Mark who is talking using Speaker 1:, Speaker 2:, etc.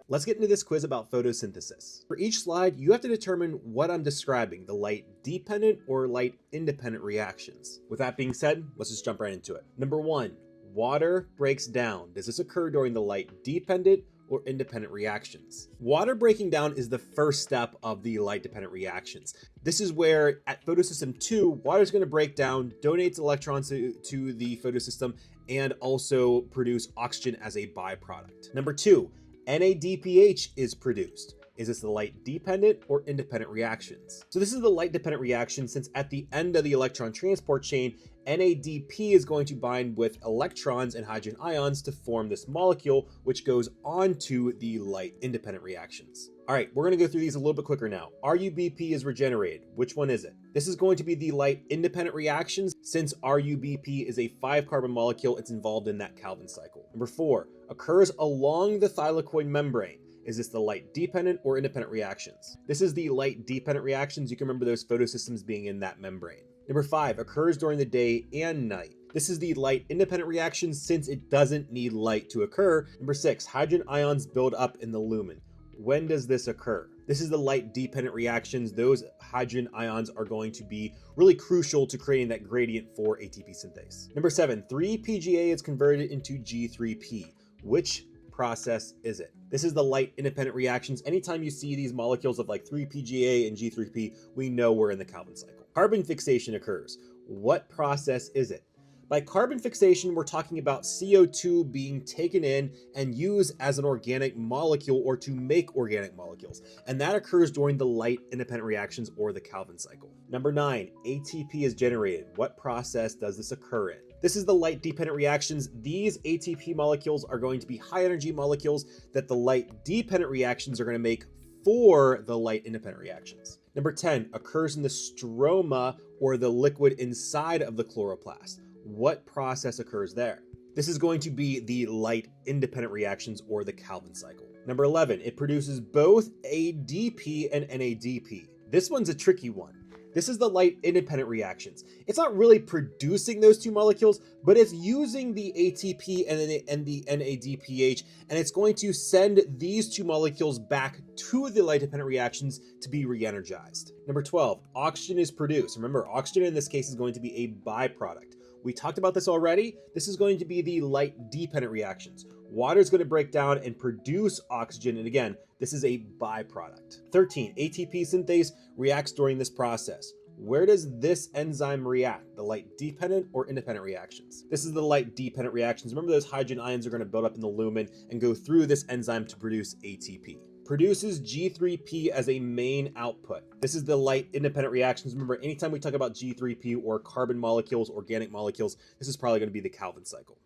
Speaker 1: Let's get into this quiz about photosynthesis. For each slide, you have to determine what I'm describing, the light-dependent or light-independent reactions. With that being said, let's just jump right into it. Number 1, water breaks down. Does this occur during the light-dependent or independent reactions? Water breaking down is the first step of the light-dependent reactions. This is where at photosystem 2, water is going to break down, donates electrons to the photosystem, and also produce oxygen as a byproduct. Number 2, NADPH is produced. Is this the light-dependent or independent reactions? So this is the light-dependent reaction, since at the end of the electron transport chain, NADP is going to bind with electrons and hydrogen ions to form this molecule, which goes on to the light-independent reactions. All right, we're going to go through these a little bit quicker now. RUBP is regenerated. Which one is it? This is going to be the light-independent reactions, since RUBP is a 5-carbon molecule. It's involved in that Calvin cycle. Number 4, occurs along the thylakoid membrane. Is this the light-dependent or independent reactions? This is the light-dependent reactions. You can remember those photosystems being in that membrane. Number 5, occurs during the day and night. This is the light-independent reactions, since it doesn't need light to occur. Number 6, hydrogen ions build up in the lumen. When does this occur? This is the light-dependent reactions. Those hydrogen ions are going to be really crucial to creating that gradient for ATP synthase. Number 7, 3-PGA is converted into G3P. Which process is it? This is the light-independent reactions. Anytime you see these molecules of like 3-PGA and G3P, we know we're in the Calvin cycle. Carbon fixation occurs. What process is it? By carbon fixation, we're talking about CO2 being taken in and used as an organic molecule or to make organic molecules. And that occurs during the light-independent reactions or the Calvin cycle. Number 9, ATP is generated. What process does this occur in? This is the light-dependent reactions. These ATP molecules are going to be high-energy molecules that the light-dependent reactions are going to make for the light-independent reactions. Number 10, occurs in the stroma or the liquid inside of the chloroplast. What process occurs there? This is going to be the light-independent reactions or the Calvin cycle. Number 11, it produces both ADP and NADP. This one's a tricky one. This is the light-independent reactions. It's not really producing those two molecules, but it's using the ATP and the NADPH, and it's going to send these two molecules back to the light-dependent reactions to be re-energized. Number 12, oxygen is produced. Remember, oxygen in this case is going to be a byproduct. We talked about this already. This is going to be the light-dependent reactions. Water is going to break down and produce oxygen, and again, this is a byproduct. 13, ATP synthase reacts during this process. Where does this enzyme react? The light-dependent or independent reactions? This is the light-dependent reactions. Remember, those hydrogen ions are going to build up in the lumen and go through this enzyme to produce ATP. Produces G3P as a main output. This is the light-independent reactions. Remember, anytime we talk about G3P or carbon molecules, organic molecules, this is probably going to be the Calvin cycle.